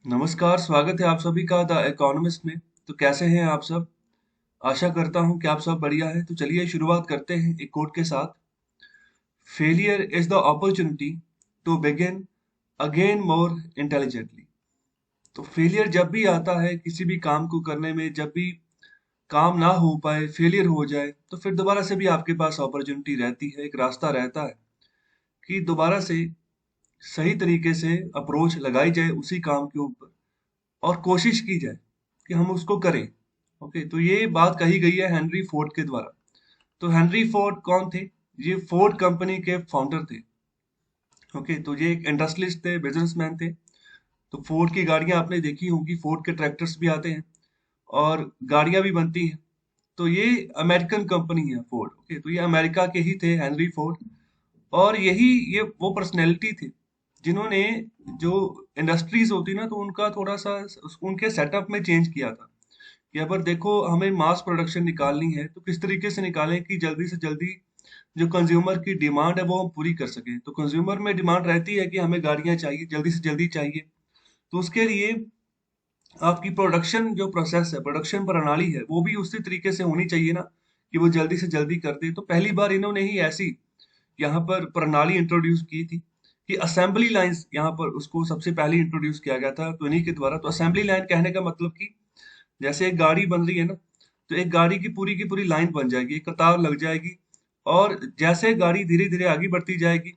नमस्कार, स्वागत है आप सभी का द इकोनॉमिस्ट में। तो कैसे हैं आप सब? आशा करता हूं कि आप सब बढ़िया हैं। तो चलिए शुरुआत करते हैं एक कोट के साथ। Failure is the opportunity to begin again more intelligently. तो फेलियर जब भी आता है किसी भी काम को करने में, जब भी काम ना हो पाए, फेलियर हो जाए, तो फिर दोबारा से भी आपके पास अपॉर्चुनिटी रहती है, एक रास्ता रहता है कि दोबारा से सही तरीके से अप्रोच लगाई जाए उसी काम के ऊपर और कोशिश की जाए कि हम उसको करें। ओके, तो ये बात कही गई है हेनरी फोर्ड के द्वारा। तो हेनरी फोर्ड कौन थे? ये फोर्ड कंपनी के फाउंडर थे। ओके, तो ये एक इंडस्ट्रियलिस्ट थे, बिजनेसमैन थे। तो फोर्ड की गाड़ियां आपने देखी होंगी, फोर्ड के ट्रैक्टर्स भी आते हैं और गाड़ियां भी बनती हैं। तो ये अमेरिकन कंपनी है फोर्ड। ओके, तो ये अमेरिका के ही थे हेनरी फोर्ड। और यही ये वो पर्सनैलिटी थे जिन्होंने जो इंडस्ट्रीज होती ना, तो उनका थोड़ा सा उनके सेटअप में चेंज किया था कि अगर देखो हमें मास प्रोडक्शन निकालनी है तो किस तरीके से निकालें कि जल्दी से जल्दी जो कंज्यूमर की डिमांड है वो हम पूरी कर सकें। तो कंज्यूमर में डिमांड रहती है कि हमें गाड़ियां चाहिए, जल्दी से जल्दी चाहिए। तो उसके लिए आपकी प्रोडक्शन जो प्रोसेस है, प्रोडक्शन प्रणाली है, वो भी उसी तरीके से होनी चाहिए ना कि वो जल्दी से जल्दी कर दे। तो पहली बार इन्होंने ही ऐसी यहाँ पर प्रणाली इंट्रोड्यूस की थी कि असेंबली लाइंस, यहाँ पर उसको सबसे पहले इंट्रोड्यूस किया गया था तो इन्हीं के द्वारा। तो असेंबली लाइन कहने का मतलब कि जैसे एक गाड़ी बन रही है ना, तो एक गाड़ी की पूरी लाइन बन जाएगी, एक कतार लग जाएगी। और जैसे गाड़ी धीरे धीरे आगे बढ़ती जाएगी,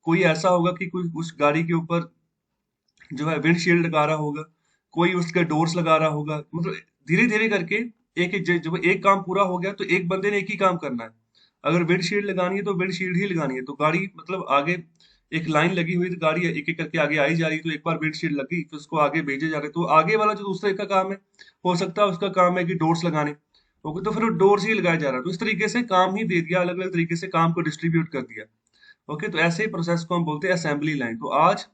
कोई ऐसा होगा कि कोई उस गाड़ी के ऊपर जो है विंडशील्ड लगा रहा होगा, कोई उसके डोर्स लगा रहा होगा। मतलब धीरे धीरे करके एक एक जब एक काम पूरा हो गया तो एक बंदे ने एक ही काम करना है। अगर विंडशील्ड लगानी है तो विंडशील्ड ही लगानी है। तो गाड़ी मतलब आगे एक लाइन लगी हुई, तो गाड़ी एक एक करके आगे आई जा रही। तो एक बार विंडशील्ड लगी फिर उसको आगे भेजे जा रहे, तो आगे वाला जो दूसरे का काम है, हो सकता है उसका काम है कि डोर्स लगाने। ओके, तो फिर वो डोर्स ही लगाया जा रहा है। तो इस तरीके से काम ही दे दिया, अलग अलग तरीके से काम को डिस्ट्रीब्यूट कर दिया। ओके, तो ऐसे ही प्रोसेस को हम बोलते हैं असेंबली लाइन। तो आज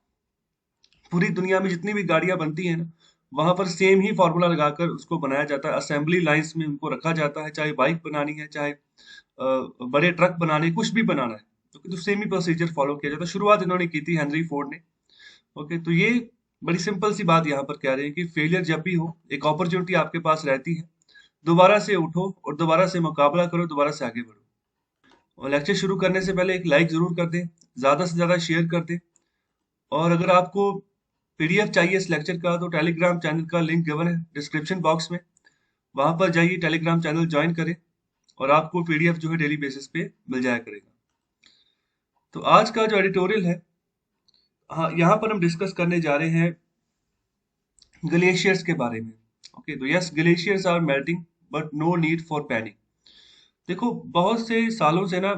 पूरी दुनिया में जितनी भी गाड़ियां बनती हैं ना, वहां पर सेम ही फॉर्मूला लगाकर उसको बनाया जाता है। असेंबली लाइंस में उनको रखा जाता है, चाहे बाइक बनानी है, चाहे बड़े ट्रक बनाने, कुछ भी बनाना है तो सेम ही प्रोसीजर फॉलो किया जाता है। शुरुआत इन्होंने की थी हेनरी फोर्ड ने। ओके, तो ये बड़ी सिंपल सी बात यहाँ पर कह रहे हैं कि फेलियर जब भी हो, एक अपॉर्चुनिटी आपके पास रहती है, दोबारा से उठो और दोबारा से मुकाबला करो, दोबारा से आगे बढ़ो। और लेक्चर शुरू करने से पहले एक लाइक जरूर कर दें, ज्यादा से ज्यादा शेयर कर दें। और अगर आपको पीडीएफ चाहिए इस लेक्चर का, तो टेलीग्राम चैनल का लिंक गिवन है डिस्क्रिप्शन बॉक्स में, वहां पर जाइए, टेलीग्राम चैनल ज्वाइन करें और आपको पीडीएफ जो है डेली बेसिस पे मिल जाया करेगा। तो आज का जो एडिटोरियल है, हाँ, यहाँ पर हम डिस्कस करने जा रहे हैं ग्लेशियर्स के बारे में। ओके, तो yes, glaciers are melting but no need for panic. देखो, बहुत से सालों से ना,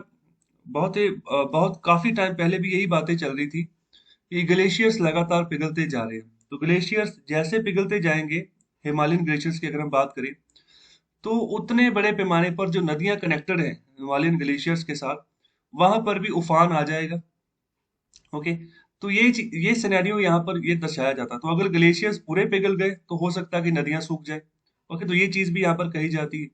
बहुत काफी टाइम पहले भी यही बातें चल रही थी कि ग्लेशियर्स लगातार पिघलते जा रहे हैं। तो ग्लेशियर्स जैसे पिघलते जाएंगे, हिमालयन ग्लेशियर्स की अगर हम बात करें, तो उतने बड़े पैमाने पर जो नदियां कनेक्टेड हैं हिमालयन ग्लेशियर्स के साथ, वहां पर भी उफान आ जाएगा। ओके, तो ये सिनेरियो यहाँ पर ये दर्शाया जाता है। तो अगर ग्लेशियर्स पूरे पिघल गए तो हो सकता है कि नदियां सूख जाए। ओके, तो ये चीज भी यहाँ पर कही जाती है।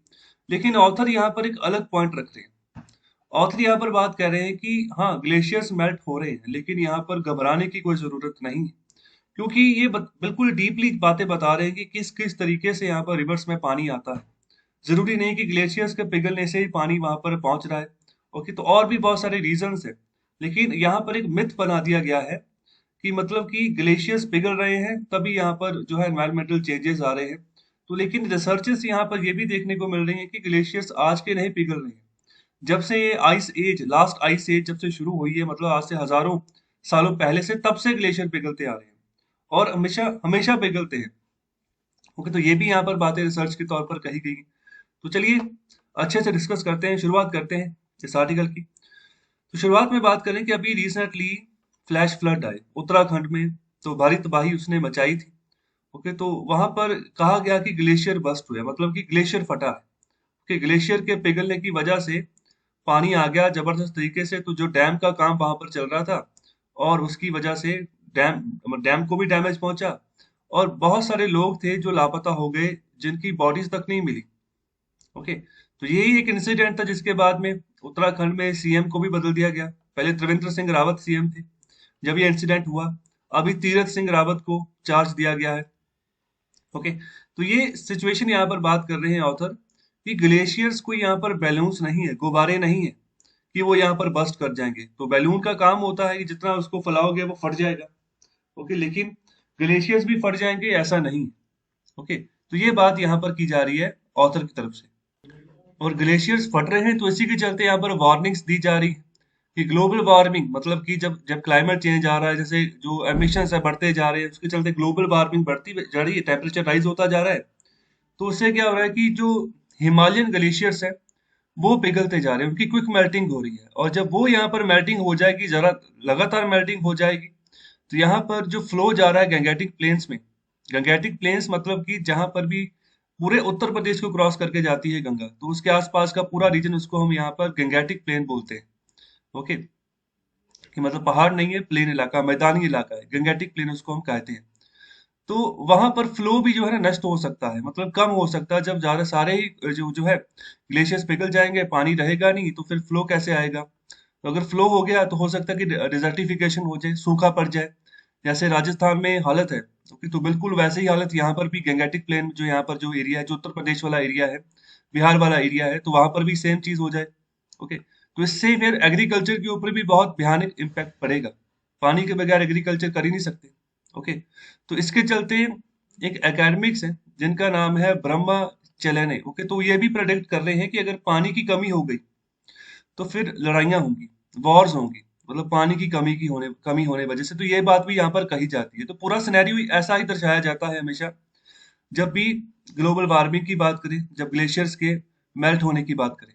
लेकिन ऑथर यहाँ पर एक अलग पॉइंट रख रहे हैं। ऑथर यहाँ पर बात कर रहे हैं कि हाँ, ग्लेशियर्स मेल्ट हो रहे हैं, लेकिन यहाँ पर घबराने की कोई जरूरत नहीं है। क्योंकि ये बिल्कुल डीपली बातें बता रहे हैं कि किस किस तरीके से यहाँ पर रिवर्स में पानी आता है। जरूरी नहीं कि ग्लेशियर्स के पिघलने से ही पानी वहां पर पहुंच रहा है। ओके, तो और भी बहुत सारे रीजंस है। लेकिन यहाँ पर एक मिथ बना दिया गया है कि मतलब कि ग्लेशियर्स पिघल रहे हैं तभी यहाँ पर जो है एनवायरमेंटल चेंजेस आ रहे हैं। तो लेकिन रिसर्चेस यहाँ पर ये भी देखने को मिल रही है कि ग्लेशियर्स आज के नहीं पिघल रहे हैं। जब से ये ice age, last ice age जब से शुरू हुई है, मतलब आज से हजारों सालों पहले से, तब से ग्लेशियर पिघलते आ रहे हैं और हमेशा हमेशा पिघलते हैं। ओके, तो ये भी यहाँ पर बातें रिसर्च के तौर पर कही गई हैं। तो चलिए अच्छे से डिस्कस करते हैं, शुरुआत करते हैं इस आर्टिकल की। तो शुरुआत में बात करें कि अभी रिसेंटली फ्लैश फ्लड आए उत्तराखंड में, तो भारी तबाही उसने मचाई थी। ओके, तो वहां पर कहा गया कि ग्लेशियर बस्ट हुआ, मतलब कि ग्लेशियर फटा है कि ग्लेशियर के पिघलने की वजह से पानी आ गया जबरदस्त तरीके से। तो जो डैम का काम वहां पर चल रहा था, और उसकी वजह से डैम डैम को भी डैमेज पहुंचा और बहुत सारे लोग थे जो लापता हो गए, जिनकी बॉडीज तक नहीं मिली। ओके, तो यही एक इंसिडेंट था जिसके बाद में उत्तराखंड में सीएम को भी बदल दिया गया। पहले त्रिवेंद्र सिंह रावत सीएम थे जब ये इंसिडेंट हुआ। अभी तीरथ सिंह रावत को चार्ज दिया गया है। ओके, तो ये सिचुएशन यहाँ पर बात कर रहे हैं ऑथर कि ग्लेशियर्स कोई यहाँ पर बैलून्स नहीं है, गुब्बारे नहीं है कि वो यहाँ पर बस्ट कर जाएंगे। तो बैलून का काम होता है कि जितना उसको फैलाओगे वो फट जाएगा। ओके, लेकिन ग्लेशियर्स भी फट जाएंगे ऐसा नहीं। ओके, तो ये बात यहाँ पर की जा रही है ऑथर की तरफ से। और ग्लेशियर्स फट रहे हैं तो इसी के चलते यहाँ पर वार्निंग्स दी जा रही है कि ग्लोबल वार्मिंग मतलब कि जब जब क्लाइमेट चेंज आ रहा है, जैसे जो एमिशंस है बढ़ते जा रहे हैं, उसके चलते ग्लोबल वार्मिंग बढ़ती जा रही है, टेम्परेचर राइज होता जा रहा है। तो उससे क्या हो रहा है कि जो हिमालयन ग्लेशियर्स है वो पिघलते जा रहे हैं, उनकी क्विक मेल्टिंग हो रही है। और जब वो यहाँ पर मेल्टिंग हो जाएगी, जरा लगातार मेल्टिंग हो जाएगी, तो यहाँ पर जो फ्लो जा रहा है गंगेटिक प्लेन्स में, गंगेटिक प्लेन्स मतलब कि जहां पर भी पूरे उत्तर प्रदेश को क्रॉस करके जाती है गंगा, तो उसके आसपास का पूरा रीजन, उसको हम यहाँ पर गंगेटिक प्लेन बोलते हैं। ओके, कि मतलब पहाड़ नहीं है, प्लेन इलाका, मैदानी इलाका है, गंगेटिक प्लेन उसको हम कहते हैं। तो वहां पर फ्लो भी जो है ना नष्ट हो सकता है, मतलब कम हो सकता है। जब ज्यादा सारे ही जो है ग्लेशियर्स पिघल जाएंगे, पानी रहेगा नहीं, तो फिर फ्लो कैसे आएगा? तो अगर फ्लो हो गया तो हो सकता है कि डिजर्टिफिकेशन हो जाए, सूखा पड़ जाए, जैसे राजस्थान में हालत है। ओके, तो बिल्कुल वैसे ही हालत यहाँ पर भी गंगेटिक प्लेन जो यहाँ पर जो एरिया है, जो उत्तर प्रदेश वाला एरिया है, बिहार वाला एरिया है, तो वहां पर भी सेम चीज हो जाए। ओके, तो इससे फिर एग्रीकल्चर के ऊपर भी बहुत भयानक इम्पैक्ट पड़ेगा। पानी के बगैर एग्रीकल्चर कर ही नहीं सकते। ओके, तो इसके चलते एक एकेडमिक्स है जिनका नाम है ब्रह्मा चेलेने। ओके, तो ये भी प्रेडिक्ट कर रहे हैं कि अगर पानी की कमी हो गई तो फिर लड़ाइयाँ होंगी, वॉर्स होंगी, मतलब पानी की कमी होने वजह से। तो ये बात भी यहाँ पर कही जाती है। तो पूरा सिनेरियो ऐसा ही दर्शाया जाता है हमेशा जब भी ग्लोबल वार्मिंग की बात करें, जब ग्लेशियर्स के मेल्ट होने की बात करें।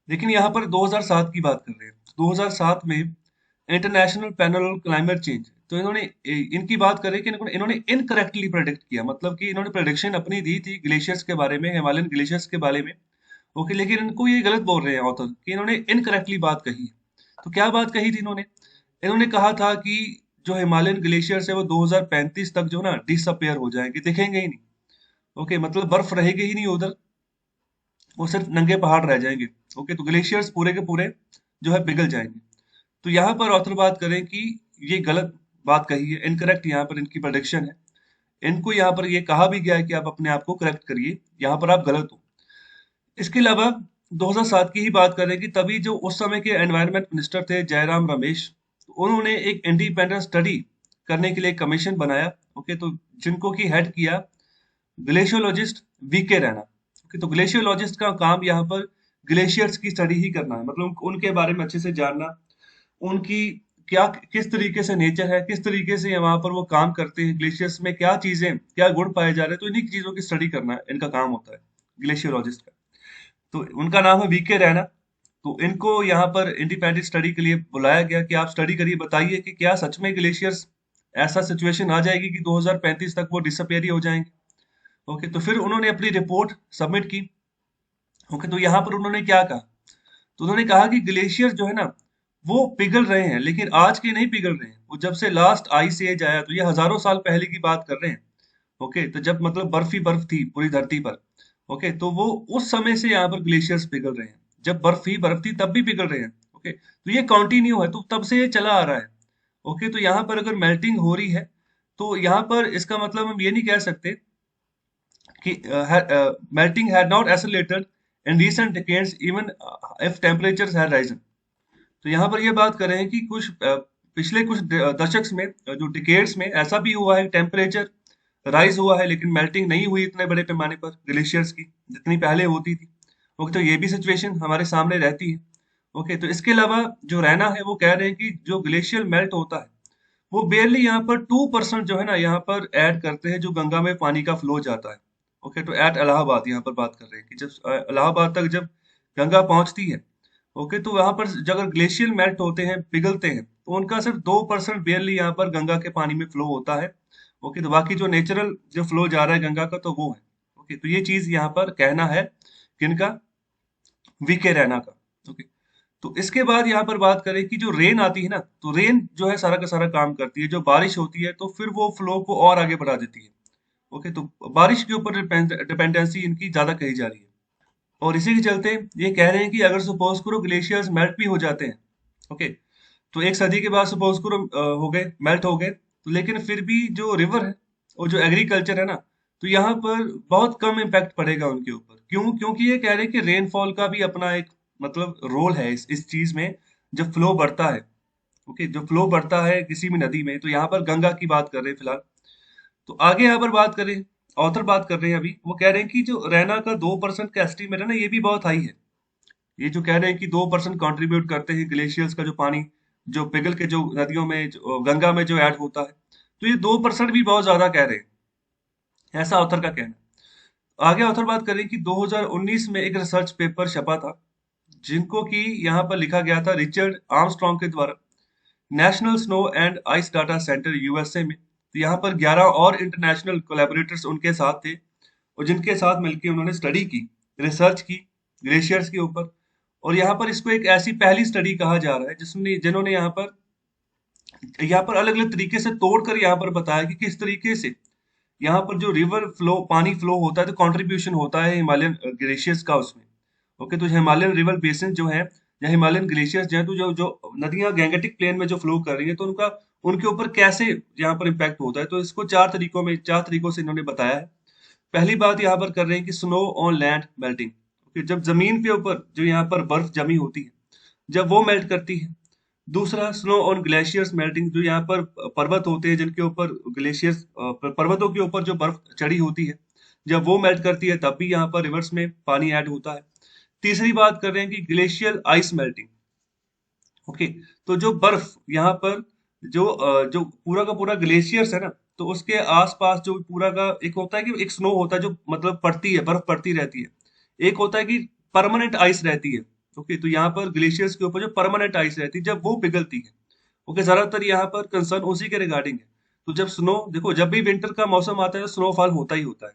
लेकिन यहाँ पर 2007 की बात कर रहे हैं। 2007 में international panel on climate change, तो इन्होंने इनकी बात करें कि इन्होंने इनकरेक्टली प्रेडिक्ट किया, मतलब कि इन्होंने प्रेडिक्शन अपनी दी थी ग्लेशियर्स के बारे में, हिमालयन ग्लेशियर्स के बारे में। ओके, लेकिन इनको ये गलत बोल रहे हैं ऑथर कि इन्होंने इनकरेक्टली बात कही है। तो क्या बात कही थी इन्होंने? इन्होंने कहा था कि जो हिमालयन ग्लेशियर्स है वो 2035 तक जो ना डिसअपेयर हो जाएंगे, दिखेंगे ही नहीं। ओके, मतलब बर्फ रहेगी ही नहीं उधर, वो सिर्फ नंगे पहाड़ रह जाएंगे। ओके, तो ग्लेशियर्स पूरे के पूरे जो है पिघल जाएंगे। तो यहाँ पर ऑथर बात करें कि ये गलत बात कही है, इनकरेक्ट यहाँ पर इनकी प्रोडिक्शन है। इनको यहाँ पर ये कहा भी गया है कि आप अपने आप को करेक्ट करिए, यहाँ पर आप गलत हो। इसके अलावा 2007 की ही बात करें कि तभी जो उस समय के एनवायरनमेंट मिनिस्टर थे जयराम रमेश, तो उन्होंने एक इंडिपेंडेंट स्टडी करने के लिए कमीशन बनाया। ओके, तो जिनको की हेड किया ग्लेशियोलॉजिस्ट वीके रैना। ओके, तो ग्लेशियोलॉजिस्ट का काम यहाँ पर ग्लेशियर्स की स्टडी ही करना है, मतलब उनके बारे में अच्छे से जानना, उनकी क्या किस तरीके से नेचर है, किस तरीके से वहां पर वो काम करते हैं, ग्लेशियर्स में क्या चीजें, क्या गुण पाए जा रहे हैं, तो इन्हीं चीजों की स्टडी करना इनका काम होता है ग्लेशियोलॉजिस्ट का। तो उनका नाम है वीके रैना। तो इनको यहाँ पर इंडिपेंडेंट स्टडी के लिए बुलाया गया कि आप स्टडी करिए, बताइए कि क्या सच में ग्लेशियर्स ऐसा सिचुएशन आ जाएगी कि 2035 तक वो डिसअपेयर ही हो जाएंगे। ओके, तो फिर उन्होंने अपनी रिपोर्ट सबमिट की। ओके, तो यहाँ पर उन्होंने क्या कहा? तो उन्होंने कहा कि ग्लेशियर जो है ना वो पिघल रहे हैं, लेकिन आज के नहीं पिघल रहे हैं, वो जब से लास्ट आइस एज आया, तो ये हजारों साल पहले की बात कर रहे हैं। ओके, तो जब मतलब बर्फ ही बर्फ थी पूरी धरती पर। ओके, तो वो उस समय से यहाँ पर ग्लेशियर्स पिघल रहे हैं, जब बर्फ ही बर्फ थी तब भी पिघल रहे हैं। ओके, तो ये कंटिन्यू है, तो तब से ये चला आ रहा है। ओके, तो यहाँ पर अगर मेल्टिंग हो रही है तो यहाँ पर इसका मतलब हम ये नहीं कह सकते कि melting had not accelerated in recent decades even if temperatures had risen। तो यहाँ पर ये बात कर रहे हैं कि पिछले कुछ दशक में, जो डिकेड्स में ऐसा भी हुआ है, टेम्परेचर राइज हुआ है, लेकिन मेल्टिंग नहीं हुई इतने बड़े पैमाने पर ग्लेशियर्स की जितनी पहले होती थी। ओके, तो ये भी सिचुएशन हमारे सामने रहती है। ओके, तो इसके अलावा जो रहना है वो कह रहे हैं कि जो ग्लेशियर मेल्ट होता है वो बेयरली यहाँ पर 2% जो है ना यहाँ पर ऐड करते हैं जो गंगा में पानी का फ्लो जाता है। ओके, तो एट इलाहाबाद यहाँ पर बात कर रहे हैं कि जब इलाहाबाद तक जब गंगा पहुंचती है, ओके, तो वहां पर जब अगर ग्लेशियर मेल्ट होते हैं, पिघलते हैं, तो उनका सिर्फ 2% बेयरली यहाँ पर गंगा के पानी में फ्लो होता है। ओके, तो बाकी जो नेचुरल जो फ्लो जा रहा है गंगा का, तो वो है। ओके, तो ये चीज यहाँ पर कहना है किनका? वीके रैना का। ओके, तो इसके बाद यहाँ पर बात करें कि जो रेन आती है ना, तो रेन जो है सारा का सारा काम करती है, जो बारिश होती है तो फिर वो फ्लो को और आगे बढ़ा देती है। ओके, तो बारिश के ऊपर डिपेंडेंसी इनकी ज्यादा कही जा रही है। और इसी के चलते ये कह रहे हैं कि अगर सपोज करो ग्लेशियर्स मेल्ट भी हो जाते हैं, ओके, तो एक सदी के बाद सपोज करो हो गए, मेल्ट हो गए, तो लेकिन फिर भी जो रिवर है और जो एग्रीकल्चर है ना, तो यहाँ पर बहुत कम इम्पैक्ट पड़ेगा उनके ऊपर। क्यों? क्योंकि ये कह रहे हैं कि रेनफॉल का भी अपना एक मतलब रोल है इस चीज में। जब फ्लो बढ़ता है, ओके, जो फ्लो बढ़ता है किसी भी नदी में, तो यहाँ पर गंगा की बात कर रहे हैं फिलहाल। तो आगे यहाँ पर बात करें, ऑथर बात कर रहे हैं अभी, वो कह रहे हैं कि जो रैना का 2% का एस्टीमेट है ना, ये भी बहुत हाई है। ये जो कह रहे हैं कि 2% कंट्रीब्यूट करते हैं ग्लेशियर्स का जो पानी, जो पिघल के जो नदियों में गंगा में जो ऐड होता है, तो ये 2% भी बहुत ज्यादा कह रहे हैं, ऐसा ऑथर का कहना है। आगे ऑथर बात करें कि 2019 में एक रिसर्च पेपर छपा था, जिनको कि यहाँ पर लिखा गया था रिचर्ड आर्मस्ट्रॉन्ग के द्वारा, national snow and ice data centre USA में। तो यहाँ पर 11 और इंटरनेशनल कोलैबोरेटर्स उनके साथ थे, और जिनके साथ मिलकर उन्होंने स्टडी की, रिसर्च की ग्लेशियर्स के ऊपर। और यहाँ पर इसको एक ऐसी पहली स्टडी कहा जा रहा है जिन्होंने यहाँ पर अलग अलग तरीके से तोड़कर यहाँ पर बताया कि किस तरीके से यहाँ पर जो रिवर फ्लो, पानी फ्लो होता है, तो कंट्रीब्यूशन होता है हिमालयन ग्लेशियर्स का उसमें। ओके, तो हिमालयन रिवर बेसिन जो है, या हिमालयन ग्लेशियर्स जो है, तो जो जो नदियां गैंगेटिक प्लेन में जो फ्लो कर रही है, तो उनका उनके ऊपर कैसे यहाँ पर इम्पैक्ट होता है। तो इसको चार तरीकों से इन्होंने बताया है। पहली बात यहाँ पर कर रहे हैं कि snow on land melting. Okay, जब जमीन के ऊपर जो यहाँ पर बर्फ जमी होती है, जब वो मेल्ट करती है। दूसरा, स्नो ऑन ग्लेशियर्स मेल्टिंग, जो यहाँ पर पर्वत होते हैं जिनके ऊपर ग्लेशियर्स, पर्वतों के ऊपर जो बर्फ चढ़ी होती है, जब वो मेल्ट करती है तब भी यहाँ पर रिवर्स में पानी ऐड होता है। तीसरी बात कर रहे हैं कि ग्लेशियल आइस मेल्टिंग। ओके, तो जो बर्फ यहाँ पर जो पूरा का पूरा ग्लेशियर्स है ना, तो उसके आसपास जो पूरा का एक होता है कि एक स्नो होता है जो मतलब पड़ती है, बर्फ पड़ती रहती है। एक होता है कि परमानेंट आइस रहती है। ओके, तो यहाँ पर ग्लेशियर्स के ऊपर जो परमानेंट आइस रहती है, जब वो पिघलती है, ओके, ज्यादातर यहाँ पर कंसर्न उसी के रिगार्डिंग है। तो जब स्नो, देखो, जब भी विंटर का मौसम आता है तो स्नोफॉल होता ही होता है।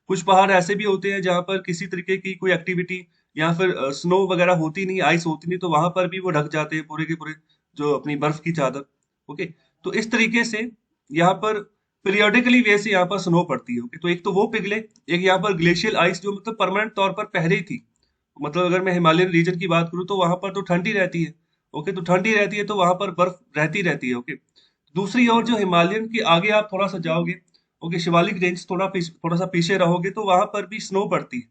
कुछ पहाड़ ऐसे भी होते हैं जहाँ पर किसी तरीके की कोई एक्टिविटी या फिर स्नो वगैरह होती नहीं, आइस होती नहीं, तो वहां पर भी वो ढक जाते हैं पूरे के पूरे, जो अपनी बर्फ की चादर। ओके, तो इस तरीके से यहाँ पर पीरियोडिकली वे से यहाँ पर स्नो पड़ती है। ओके, तो एक तो वो पिघले, एक यहाँ पर ग्लेशियल आइस जो मतलब परमानेंट तौर पर पहले ही थी। मतलब अगर मैं हिमालयन रीजन की बात करूँ तो वहां पर तो ठंडी रहती है। ओके, तो ठंडी रहती है तो वहां पर बर्फ रहती रहती है। ओके, दूसरी ओर जो हिमालयन के आगे आप थोड़ा सा जाओगे, ओके, शिवालिक रेंज थोड़ा सा पीछे रहोगे, तो वहां पर भी स्नो पड़ती है।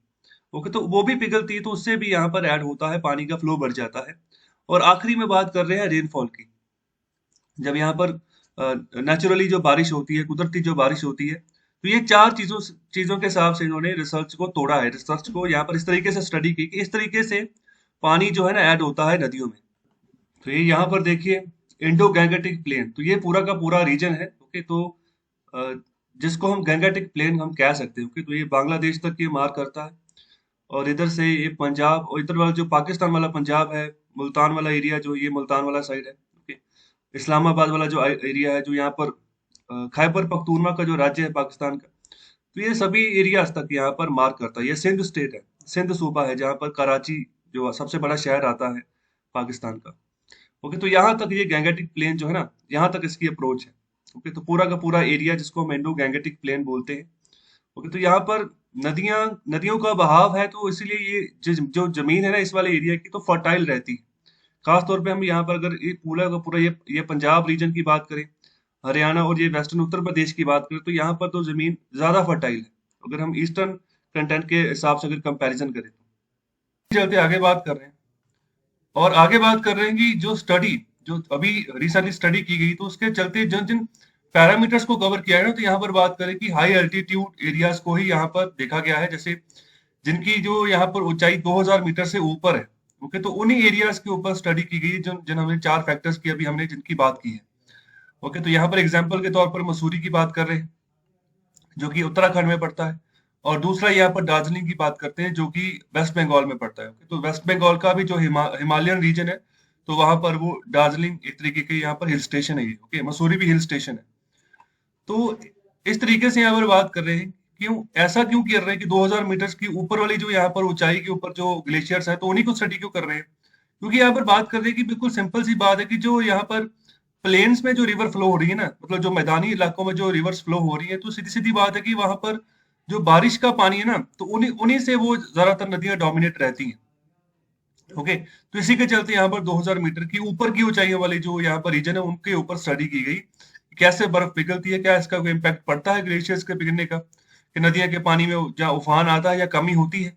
ओके, तो वो भी पिघलती है, तो उससे भी यहाँ पर ऐड होता है, पानी का फ्लो बढ़ जाता है। और आखिरी में बात कर रहे हैं रेनफॉल की। जब यहाँ पर नेचुरली जो बारिश होती है, कुदरती जो बारिश होती है, तो ये चार चीजों के हिसाब से इन्होंने रिसर्च को तोड़ा है, रिसर्च को यहाँ पर इस तरीके से स्टडी की कि इस तरीके से पानी जो है ना ऐड होता है नदियों में। तो ये यहाँ पर देखिए, इंडो गैंगेटिक प्लेन, तो ये पूरा का पूरा रीजन है। ओके, तो अ, जिसको हम गैंगेटिक प्लेन हम कह सकते हैं। ओके, तो ये बांग्लादेश तक ये मार करता है, और इधर से ये पंजाब, और इधर वाला जो पाकिस्तान वाला पंजाब है, मुल्तान वाला एरिया, जो ये मुल्तान वाला साइड है। ओके, इस्लामाबाद वाला जो एरिया है, जो यहाँ पर खैबर पख्तूनवा का जो राज्य है पाकिस्तान का, तो ये सभी एरियाज तक यहाँ पर मार करता है। ये सिंध स्टेट है, सिंध सूबा है, जहाँ पर कराची जो सबसे बड़ा शहर आता है पाकिस्तान का। ओके, तो यहाँ तक ये गैंगेटिक प्लेन जो है ना, यहाँ तक इसकी अप्रोच है। ओके, तो पूरा का पूरा एरिया जिसको हम इंडो गैंगेटिक प्लेन बोलते हैं। ओके, तो यहाँ पर नदियां नदियों का बहाव है, तो इसीलिए ये जो जमीन है ना इस वाले एरिया की, तो फर्टाइल रहती है। खास तौर पे हम यहाँ पर अगर ये पूरा का पूरा ये पंजाब रीजन की बात करें, हरियाणा और ये वेस्टर्न उत्तर प्रदेश की बात करें, तो यहाँ पर तो जमीन ज्यादा फर्टाइल है अगर हम ईस्टर्न कंटेंट के हिसाब से अगर कंपैरिजन करें तो। चलते आगे बात कर रहे हैं, और आगे बात कर रहे हैं कि जो स्टडी, जो अभी रिसेंटली स्टडी की गई, तो उसके चलते जिन जिन पैरामीटर्स को कवर किया है ना, तो यहाँ पर बात करें कि हाई एल्टीट्यूड एरियाज को ही यहाँ पर देखा गया है, जैसे जिनकी जो यहाँ पर ऊंचाई 2000 मीटर से ऊपर है। ओके, तो उन्हीं एरियाज के ऊपर स्टडी की गई, जो जिन हमने चार फैक्टर्स की अभी हमने जिनकी बात की है। ओके, तो यहाँ पर एग्जाम्पल के तौर पर मसूरी की बात कर रहे हैं, जो कि उत्तराखंड में पड़ता है। और दूसरा यहाँ पर दार्जिलिंग की बात करते हैं, जो कि वेस्ट बंगाल में पड़ता है। तो वेस्ट बंगाल का भी जो हिमालयन रीजन है, तो वहां पर वो दार्जिलिंग एक तरीके के यहाँ पर हिल स्टेशन है ये। ओके, मसूरी भी हिल स्टेशन है। तो इस तरीके से यहाँ पर बात कर रहे हैं, क्यों कर रहे हैं कि 2000 मीटर की ऊपर वाली जो यहाँ पर ऊंचाई के ऊपर जो ग्लेशियर्स है, तो उन्हीं को स्टडी क्यों कर रहे हैं? क्योंकि यहाँ पर बात कर रहे हैं कि बिल्कुल सिंपल सी बात है कि जो यहाँ पर प्लेन्स में जो रिवर फ्लो हो रही है ना, मतलब जो मैदानी इलाकों में जो रिवर्स फ्लो हो रही है, तो सीधी सीधी बात है कि वहां पर जो बारिश का पानी है ना, तो उन्हीं उन्हीं से वो ज्यादातर नदियां डोमिनेट रहती हैं। ओके, तो इसी के चलते यहाँ पर 2000 मीटर की ऊपर की ऊंचाइयों वाली जो यहाँ पर रीजन है उनके ऊपर स्टडी की गई, कैसे बर्फ पिघलती है, क्या इसका कोई इम्पैक्ट पड़ता है ग्लेशियर्स के पिघलने का, कि नदियां के पानी में जहाँ उफान आता है या कमी होती है।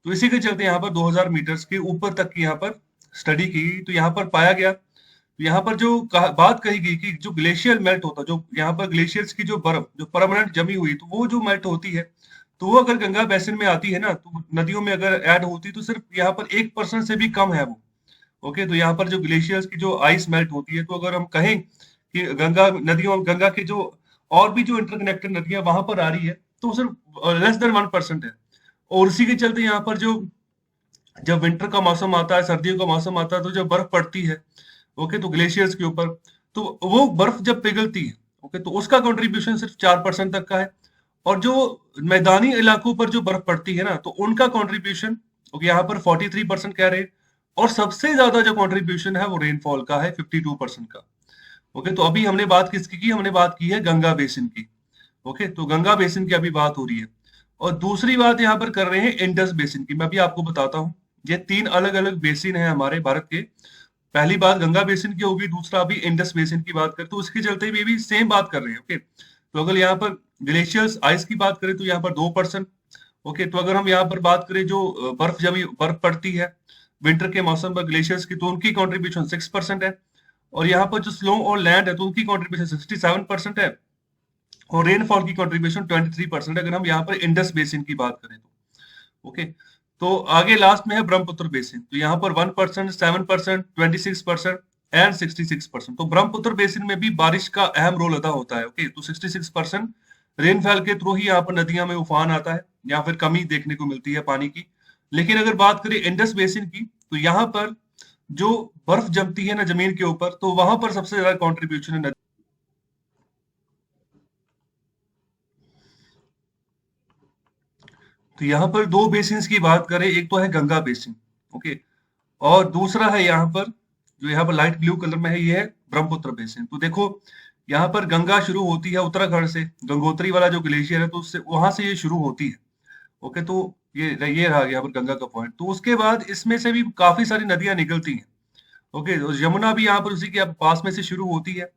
तो इसी के चलते यहाँ पर 2000 मीटर्स के ऊपर तक की यहाँ पर स्टडी की गई। तो यहाँ पर पाया गया, तो यहाँ पर जो बात कही गई कि जो ग्लेशियर मेल्ट होता है, जो यहाँ पर ग्लेशियर्स की जो बर्फ जो परमानेंट जमी हुई, तो वो जो मेल्ट होती है, तो वो अगर गंगा बेसिन में आती है ना, तो नदियों में अगर ऐड होती तो सिर्फ यहाँ पर 1% से भी कम है वो। ओके, तो यहाँ पर जो ग्लेशियर्स की जो आइस मेल्ट होती है, तो अगर हम कहें कि गंगा नदियों गंगा के जो और भी जो इंटरकनेक्टेड नदियां वहां पर आ रही है, तो सिर्फ लेस देन 1% है। और उसी के चलते यहाँ पर जो जब विंटर का मौसम आता है, सर्दियों का मौसम आता है, तो जब बर्फ पड़ती है, ओके, तो ग्लेशियर्स के ऊपर, तो वो बर्फ जब पिघलती है, ओके, तो उसका कंट्रीब्यूशन सिर्फ 4% तक का है। और जो मैदानी इलाकों पर जो बर्फ पड़ती है ना, तो उनका कंट्रीब्यूशन, ओके, यहाँ पर 43% कह रहे हैं। और सबसे ज्यादा जो कंट्रीब्यूशन है वो रेनफॉल का है, 52% का। ओके, तो अभी हमने बात किसकी की, हमने बात की है गंगा बेसिन की। ओके, तो गंगा बेसिन की अभी बात हो रही है। और दूसरी बात यहाँ पर कर रहे हैं इंडस बेसिन की। मैं अभी आपको बताता हूँ, ये 3 अलग अलग बेसिन है हमारे भारत के। पहली बात गंगा बेसिन की होगी, दूसरा अभी इंडस बेसिन की बात करें, तो उसके चलते भी सेम बात कर रहे हैं। ओके, तो अगर यहाँ पर ग्लेशियर्स आइस की बात करें तो यहाँ पर 2%। ओके, तो अगर हम यहाँ पर बात करें जो बर्फ पड़ती है विंटर के मौसम पर ग्लेशियर्स की, तो उनकी कॉन्ट्रीब्यूशन 6% है। और यहाँ पर जो स्नो और लैंड है, तो उनकी कॉन्ट्रीब्यूशन 67% है। और रेनफॉल की कॉन्ट्रीब्यूशन 23% है, अगर हम यहाँ पर इंडस बेसिन की बात करें तो। ओके, तो आगे लास्ट में है ब्रह्मपुत्र बेसिन, तो यहाँ पर 1%, 7%, 26% एंड 66%। तो ब्रह्मपुत्र बेसिन में भी बारिश का अहम रोल अदा होता है। ओके, तो 66% रेनफॉल के थ्रू ही यहाँ पर नदियां में उफान आता है या फिर कमी देखने को मिलती है पानी की। लेकिन अगर बात करें इंडस बेसिन की, तो यहाँ पर जो बर्फ जमती है ना जमीन के ऊपर, तो वहां पर सबसे ज्यादा कॉन्ट्रीब्यूशन है। तो यहाँ पर दो बेसिन्स की बात करें, एक तो है गंगा बेसिन, ओके, और दूसरा है यहाँ पर जो यहाँ पर लाइट ब्लू कलर में है, ये है ब्रह्मपुत्र बेसिन। तो देखो, यहाँ पर गंगा शुरू होती है उत्तराखंड से, गंगोत्री वाला जो ग्लेशियर है, तो उससे वहां से ये शुरू होती है। ओके, तो ये रहा यहाँ पर गंगा का पॉइंट। तो उसके बाद इसमें से भी काफी सारी नदियां निकलती हैं। ओके, तो यमुना भी यहाँ पर उसी के पास में से शुरू होती है,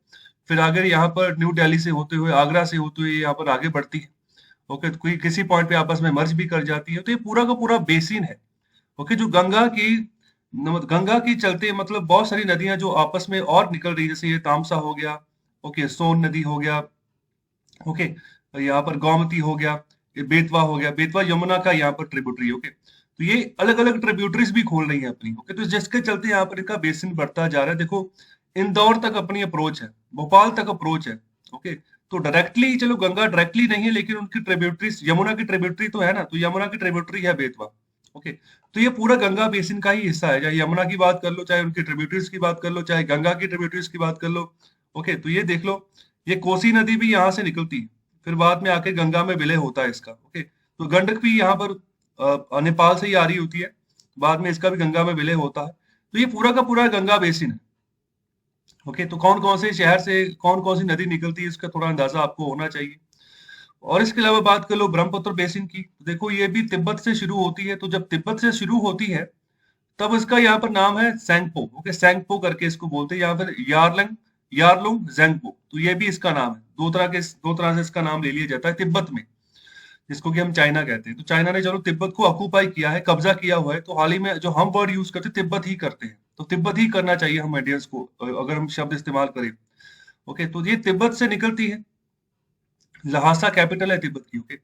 फिर आगे यहाँ पर न्यू दिल्ली से होते हुए, आगरा से होते हुए यहाँ पर आगे बढ़ती है। ओके, तो कोई किसी पॉइंट पे आपस में मर्ज भी कर जाती है। तो ये पूरा का पूरा बेसिन है। ओके, जो गंगा की चलते मतलब बहुत सारी नदियां जो आपस में और निकल रही है, जैसे ये तामसा हो गया, ओके, सोन नदी हो गया, ओके, यहाँ पर गोमती हो गया, ये बेतवा हो गया, बेतवा यमुना का यहाँ पर ट्रिब्यूटरी। ओके, तो ये अलग अलग ट्रिब्यूटरीज भी खोल रही है अपनी। ओके, तो जिसके चलते यहाँ पर इनका बेसिन बढ़ता जा रहा है। देखो, इंदौर तक अपनी अप्रोच है, भोपाल तक अप्रोच है। ओके, तो डायरेक्टली चलो गंगा डायरेक्टली नहीं है, लेकिन उनकी ट्रिब्यूटरीज, यमुना की ट्रिब्यूटरी तो है ना, तो यमुना की ट्रिब्यूटरी है बेतवा। ओके, तो ये पूरा गंगा बेसिन का ही हिस्सा है, चाहे यमुना की बात कर लो, चाहे उनकी ट्रिब्यूटरीज की बात कर लो, चाहे गंगा की ट्रिब्यूटरीज की बात कर लो। ओके, तो ये देख लो, ये कोसी नदी भी यहाँ से निकलती है, फिर बाद में आके गंगा में विलय होता है इसका। ओके, तो गंडक भी यहाँ पर नेपाल से ही आ रही होती है, बाद में इसका भी गंगा में विलय होता है। तो ये पूरा का पूरा गंगा बेसिन है। ओके, तो कौन कौन से शहर से कौन कौन सी नदी निकलती है, इसका थोड़ा अंदाजा आपको होना चाहिए। और इसके अलावा बात कर लो ब्रह्मपुत्र बेसिन की, तो देखो ये भी तिब्बत से शुरू होती है। तो जब तिब्बत से शुरू होती है, तब इसका यहाँ पर नाम है सैंगपो। ओके, सैंगपो करके इसको बोलते हैं, या फिर यारलुंग जैंगपो। तो ये भी इसका नाम है। दो तरह से इसका नाम ले लिया जाता है तिब्बत में, जिसको कि हम चाइना कहते हैं। तो चाइना ने चलो तिब्बत को ऑक्यूपाई किया है, कब्जा किया हुआ है, तो हाल ही में जो हम वर्ड यूज करते हैं तिब्बत ही करते हैं। तो तिब्बत ही करना चाहिए हम इंडियंस को, अगर हम शब्द इस्तेमाल करें। ओके, तो ये तिब्बत से निकलती है, लहासा कैपिटल है तिब्बत की। ओके,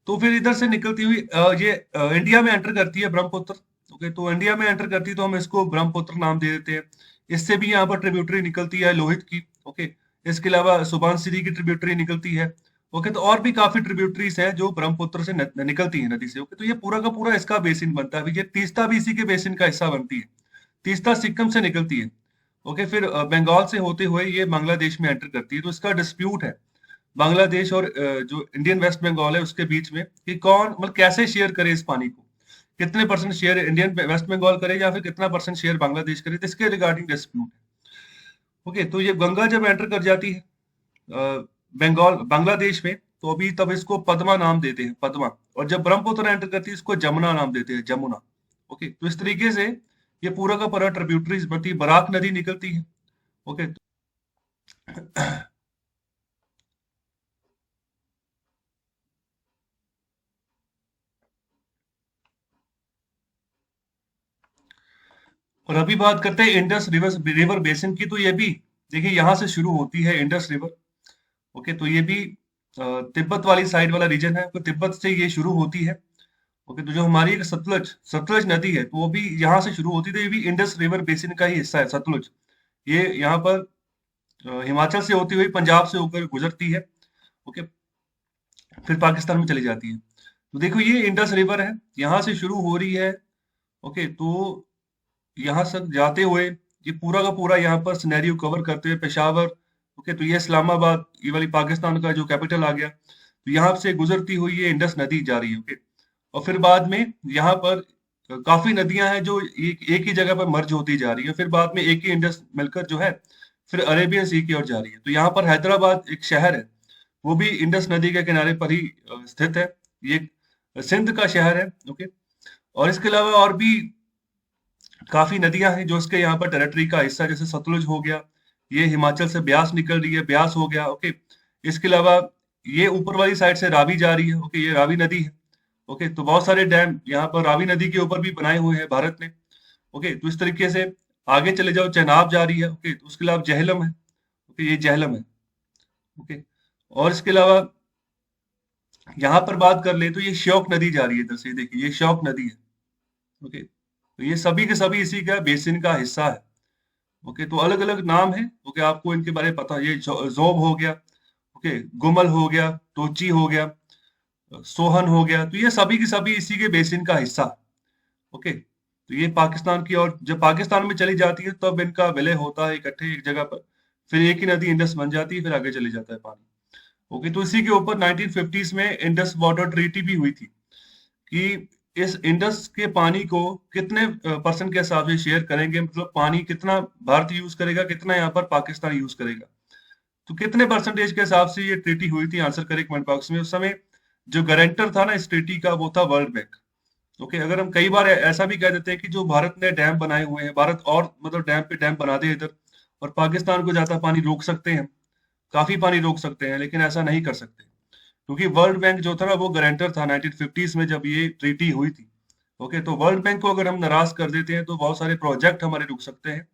तो फिर इधर से निकलती हुई ये इंडिया में एंटर करती है ब्रह्मपुत्र। ओके, तो इंडिया में एंटर करती है, तो हम इसको ब्रह्मपुत्र नाम दे देते हैं। इससे भी यहाँ पर ट्रिब्यूटरी निकलती है लोहित की। ओके, इसके अलावा सुबनसिरी की ट्रिब्यूटरी निकलती है। ओके, तो और भी काफी ट्रिब्यूटरीज हैं जो ब्रह्मपुत्र से निकलती है नदी से। ओके, तो ये पूरा का पूरा इसका बेसिन बनता है। ये तीस्ता भी इसी के बेसिन का हिस्सा बनती है। तीस्ता सिक्किम से निकलती है। ओके, फिर बंगाल से होते हुए ये बांग्लादेश में एंटर करती है। तो इसका डिस्प्यूट है बांग्लादेश और जो इंडियन वेस्ट बंगाल है उसके बीच में, कि कौन मतलब कैसे शेयर करे इस पानी को, कितने percent share Indian West Bengal करे या फिर कितना परसेंट शेयर बांग्लादेश करे, तो इसके रिगार्डिंग डिस्प्यूट है। ओके, तो ये गंगा जब एंटर कर जाती है बंगाल बांग्लादेश में, तो अभी तब इसको पद्मा नाम देते हैं, पद्मा। और जब ब्रह्मपुत्र एंटर करती है इसको जमुना नाम देते हैं, जमुना। ओके, तो इस तरीके से ये पूरा का पूरा ट्रिब्यूटरीज बनती, बराक नदी निकलती है। ओके। और अभी बात करते हैं इंडस रिवर रिवर बेसिन की। तो ये भी देखिए यहाँ से शुरू होती है इंडस रिवर। ओके, तो ये भी तिब्बत वाली साइड वाला रीजन है, तो तिब्बत से ये शुरू होती है। ओके, तो जो हमारी एक सतलज सतलज नदी है, तो वो भी यहाँ से शुरू होती थी। ये भी इंडस रिवर बेसिन का ही हिस्सा है सतलुज। ये यहाँ पर हिमाचल से होती हुई पंजाब से होकर गुजरती है। ओके, फिर पाकिस्तान में चली जाती है। तो देखो ये इंडस रिवर है, यहाँ से शुरू हो रही है। ओके, तो यहाँ तक जाते हुए ये पूरा का पूरा यहाँ पर सिनेरियो कवर करते हुए पेशावर। ओके, तो ये इस्लामाबाद, ये वाली पाकिस्तान का जो कैपिटल आ गया, तो यहाँ से गुजरती हुई ये इंडस नदी जा रही है। ओके, और फिर बाद में यहाँ पर काफी नदियां हैं जो एक ही जगह पर मर्ज होती जा रही है। फिर बाद में एक ही इंडस मिलकर जो है फिर अरेबियन सी की ओर जा रही है। तो यहाँ पर हैदराबाद एक शहर है, वो भी इंडस नदी के किनारे पर ही स्थित है। ये एक सिंध का शहर है। ओके, और इसके अलावा और भी काफी नदियां हैं जो इसके यहाँ पर टेरिटरी का हिस्सा, जैसे सतलुज हो गया, ये हिमाचल से ब्यास निकल रही है, ब्यास हो गया। ओके, इसके अलावा ये ऊपर वाली साइड से रावी जा रही है। ओके, ये रावी नदी है। ओके, तो बहुत सारे डैम यहाँ पर रावी नदी के ऊपर भी बनाए हुए हैं भारत ने। ओके, तो इस तरीके से आगे चले जाओ, चेनाब जा रही है। ओके, तो उसके अलावा झेलम है। ओके, ये झेलम है। ओके, और इसके अलावा यहाँ पर बात कर ले तो ये श्योक नदी जा रही है इधर से, देखिए ये श्योक नदी है। ओके, तो ये सभी के सभी इसी का बेसिन का हिस्सा है। ओके, तो अलग अलग नाम है। ओके, आपको इनके बारे में पता है, ये जोब हो गया। ओके, गुमल हो गया, टोची हो गया, सोहन हो गया, तो ये सभी की सभी इसी के बेसिन का हिस्सा है। ओके, तो ये पाकिस्तान की, और जब पाकिस्तान में चली जाती है तब इनका विलय होता है इकट्ठे एक जगह पर, फिर एक ही नदी इंडस बन जाती है, फिर आगे चले जाता है पानी। ओके, तो इसी के ऊपर 1950s में इंडस वाटर ट्रीटी भी हुई थी कि इस इंडस के पानी को कितने परसेंट के हिसाब से शेयर करेंगे, मतलब पानी कितना भारत यूज करेगा, कितना यहाँ पर पाकिस्तान यूज करेगा। तो कितने परसेंटेज के हिसाब से ये ट्रीटी हुई थी, आंसर करें कमेंट बॉक्स में। उस समय जो गारंटर था ना इस ट्रीटी का, वो था वर्ल्ड बैंक। ओके, अगर हम कई बार ऐसा भी कह देते हैं कि जो भारत ने डैम बनाए हुए हैं, भारत और मतलब डैम पे डैम बना दे इधर, और पाकिस्तान को ज्यादा पानी रोक सकते हैं, काफी पानी रोक सकते हैं, लेकिन ऐसा नहीं कर सकते, क्योंकि वर्ल्ड बैंक जो था ना वो गारंटर था 1950s में जब ये ट्रीटी हुई थी। ओके, तो वर्ल्ड बैंक को अगर हम नाराज कर देते हैं तो बहुत सारे प्रोजेक्ट हमारे रुक सकते हैं,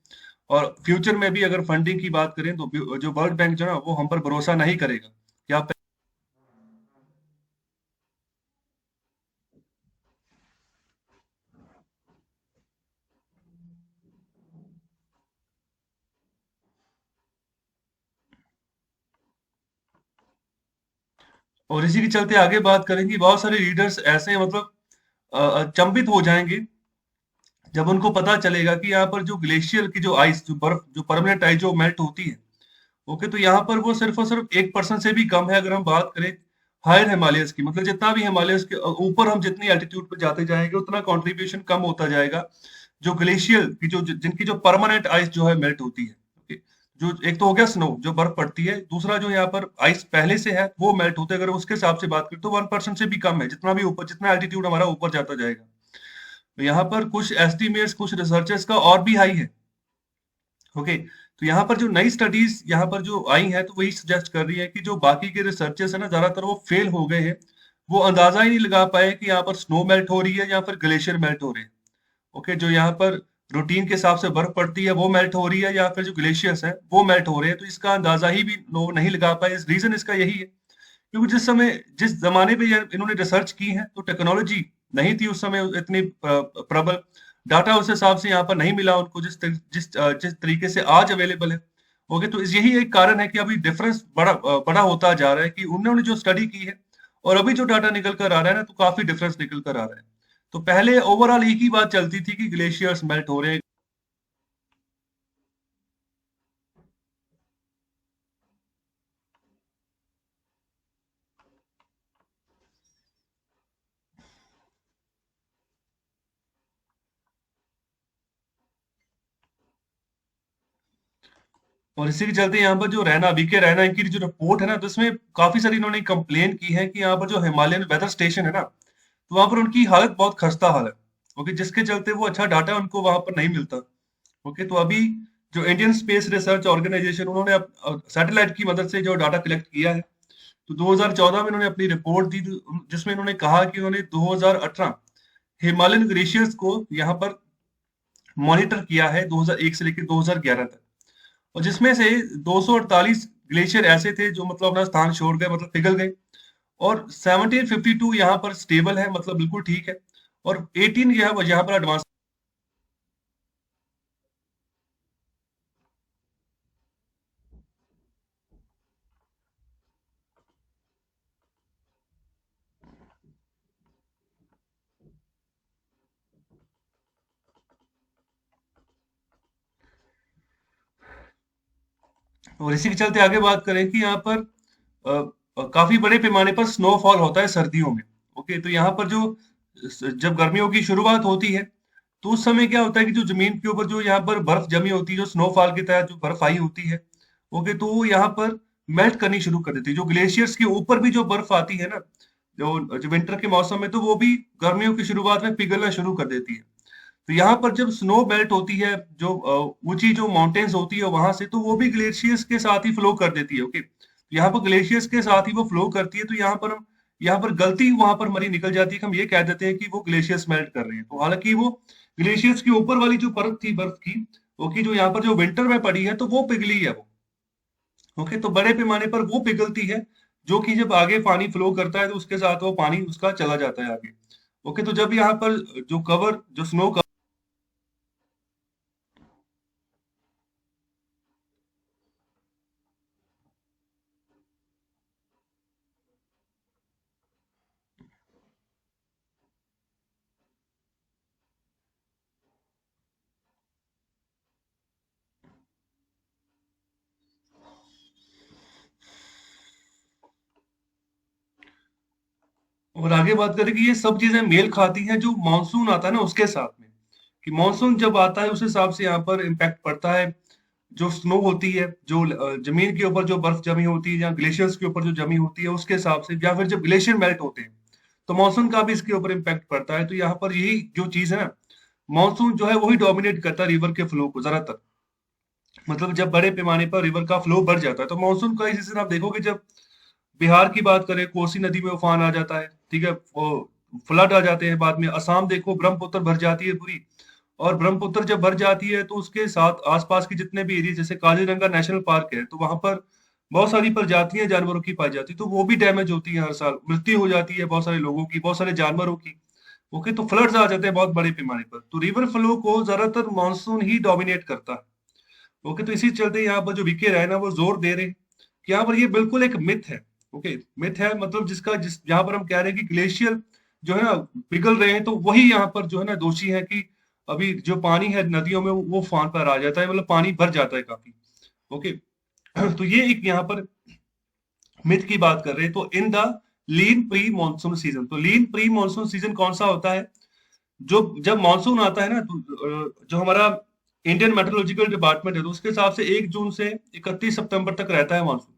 और फ्यूचर में भी अगर फंडिंग की बात करें तो जो वर्ल्ड बैंक जो है ना वो हम पर भरोसा नहीं करेगा कि आप। और इसी के चलते आगे बात करेंगे, बहुत सारे रीडर्स ऐसे हैं, मतलब अचंभित हो जाएंगे जब उनको पता चलेगा कि यहाँ पर जो ग्लेशियर की जो आइस, जो बर्फ, जो परमानेंट आइस जो मेल्ट होती है। ओके, तो यहाँ पर वो सिर्फ और सिर्फ 1% से भी कम है। अगर हम बात करें हायर हिमालयस की, मतलब जितना भी हिमालयस के ऊपर हम जितनी एल्टीट्यूड पर जाते जाएंगे उतना कंट्रीब्यूशन कम होता जाएगा, जो ग्लेशियर की जो जिनकी जो परमानेंट आइस जो है मेल्ट होती है। ओके, जो एक तो हो गया स्नो जो बर्फ पड़ती है, दूसरा जो यहाँ पर आइस पहले से है वो मेल्ट होते हैं। अगर उसके हिसाब से बात करें तो 1% से भी कम है, जितना भी ऊपर, जितना एल्टीट्यूड हमारा ऊपर जाता जाएगा। तो यहाँ पर कुछ एस्टिमेट्स, कुछ रिसर्चर्स का और भी हाई है। ओके, तो यहाँ पर जो नई स्टडीज यहाँ पर जो आई है, तो वही सजेस्ट कर रही है कि जो बाकी के रिसर्चर्स है ना, ज्यादातर वो फेल हो गए हैं। वो अंदाजा ही नहीं लगा पाए कि यहाँ पर स्नो मेल्ट हो रही है या फिर ग्लेशियर मेल्ट हो रहे हैं। ओके, जो यहाँ पर रूटीन के हिसाब से बर्फ पड़ती है वो मेल्ट हो रही है, या फिर जो ग्लेशियर्स है वो मेल्ट हो रहे हैं, तो इसका अंदाजा ही भी लोग नहीं लगा पाए। इस रीजन इसका यही है क्योंकि जिस जमाने पे इन्होंने रिसर्च की है, तो टेक्नोलॉजी नहीं थी उस समय इतनी प्रबल, डाटा उस हिसाब से यहाँ पर नहीं मिला उनको जिस तरीके से आज अवेलेबल है। ओके, तो यही एक कारण है कि अभी डिफरेंस बड़ा होता जा रहा है कि उन्होंने जो स्टडी की है और अभी जो डाटा निकल कर आ रहा है ना, तो काफी डिफरेंस निकल कर आ रहा है। तो पहले ओवरऑल एक ही बात चलती थी कि ग्लेशियर्स मेल्ट हो रहे हैं। और इसी के चलते यहाँ पर जो रैना, वीके रैना, इनकी जो रिपोर्ट है ना, तो इसमें काफी सारी इन्होंने कंप्लेन की है कि यहाँ पर जो हिमालयन वेदर स्टेशन है ना, तो वहां पर उनकी हालत बहुत खस्ता हाल है। ओके, जिसके चलते वो अच्छा डाटा उनको वहां पर नहीं मिलता। ओके, तो अभी जो इंडियन स्पेस रिसर्च ऑर्गेनाइजेशन, उन्होंने सैटेलाइट की मदद से जो डाटा कलेक्ट किया है, तो 2014 में उन्होंने अपनी रिपोर्ट दी, जिसमें उन्होंने कहा कि उन्होंने 2018 हिमालयन ग्लेशियर्स को यहाँ पर मॉनिटर किया है 2001 से लेकर 2011 तक, और जिसमें से 248 ग्लेशियर ऐसे थे जो मतलब अपना स्थान छोड़ गए, मतलब पिघल गए, और 1752 यहाँ पर स्टेबल है, मतलब बिल्कुल ठीक है, और 18 यहाँ पर एडवांस। और इसी के चलते आगे बात करें कि यहाँ पर काफी बड़े पैमाने पर स्नोफॉल होता है सर्दियों में। ओके, तो यहाँ पर जो जब गर्मियों की शुरुआत होती है, तो उस समय क्या होता है कि जो जमीन के ऊपर जो यहाँ पर बर्फ जमी होती है, जो स्नोफॉल के तहत जो बर्फ आई होती है, ओके, तो वो यहाँ पर मेल्ट करनी शुरू कर देती है। जो ग्लेशियर्स के ऊपर भी जो बर्फ आती है ना, जो विंटर के मौसम में, तो वो भी गर्मियों की शुरुआत में पिघलना शुरू कर देती है। तो यहाँ पर जब स्नो मेल्ट होती है, जो ऊंची जो माउंटेन्स होती है वहां से, तो वो भी ग्लेशियर्स के साथ ही फ्लो कर देती है। ओके, तो यहाँ पर ग्लेशियर्स के साथ ही वो फ्लो करती है, तो यहाँ पर गलती वहां पर हमारी निकल जाती है कि हम ये कह देते हैं कि वो ग्लेशियर्स मेल्ट कर रहे हैं, तो हालांकि वो ग्लेशियर्स के ऊपर वाली जो परत थी बर्फ की, ओके, जो यहाँ पर जो विंटर में पड़ी है, तो वो पिघली है वो। ओके, तो बड़े पैमाने पर वो पिघलती है, जो कि जब आगे पानी फ्लो करता है तो उसके साथ वो पानी उसका चला जाता है आगे। ओके, तो जब यहाँ पर जो स्नो, और आगे बात करें कि ये सब चीजें मेल खाती हैं जो मानसून आता है ना उसके साथ में, कि मानसून जब आता है उस हिसाब से यहाँ पर इम्पैक्ट पड़ता है। जो स्नो होती है, जो जमीन के ऊपर जो बर्फ जमी होती है या ग्लेशियर्स के ऊपर जो जमी होती है उसके हिसाब से, या फिर जब ग्लेशियर मेल्ट होते हैं, तो मानसून का भी इसके ऊपर इम्पैक्ट पड़ता है। तो यहाँ पर यही जो चीज है ना, मानसून जो है वही डोमिनेट करता है रिवर के फ्लो को ज्यादातर। मतलब जब बड़े पैमाने पर रिवर का फ्लो बढ़ जाता है, तो मानसून का इसी से आप देखोगे, जब बिहार की बात करें, कोसी नदी में उफान आ जाता है, ठीक है, वो फ्लड आ जाते हैं बाद में। असम देखो, ब्रह्मपुत्र भर जाती है पूरी, और ब्रह्मपुत्र जब भर जाती है तो उसके साथ आसपास के जितने भी एरिया, जैसे काजीरंगा नेशनल पार्क है, तो वहां पर बहुत सारी प्रजातियां जानवरों की पाई जाती है, तो वो भी डैमेज होती है, हर साल मृत्यु हो जाती है बहुत सारे लोगों की, बहुत सारे जानवरों की। ओके, तो फ्लड्स आ जाते हैं बहुत बड़े पैमाने पर, तो रिवर फ्लो को ज्यादातर मानसून ही डोमिनेट करता है। ओके, तो इसी चलते यहाँ पर जो वीके है ना, वो जोर दे रहे हैं कि यहाँ पर ये बिल्कुल एक मिथ है। ओके, मिथ है, मतलब जिस यहाँ पर हम कह रहे हैं कि ग्लेशियर जो है ना पिघल रहे हैं, तो वही यहाँ पर जो है ना दोषी है कि अभी जो पानी है नदियों में वो फान पर आ जाता है, मतलब पानी भर जाता है काफी। ओके, तो ये एक यहाँ पर मिथ की बात कर रहे हैं। तो in the lean pre monsoon season, तो लीन प्री मानसून सीजन कौन सा होता है? जो जब मानसून आता है ना, तो जो हमारा इंडियन मेट्रोलॉजिकल डिपार्टमेंट है, तो उसके हिसाब से 1 जून से 31 सितंबर तक रहता है मानसून।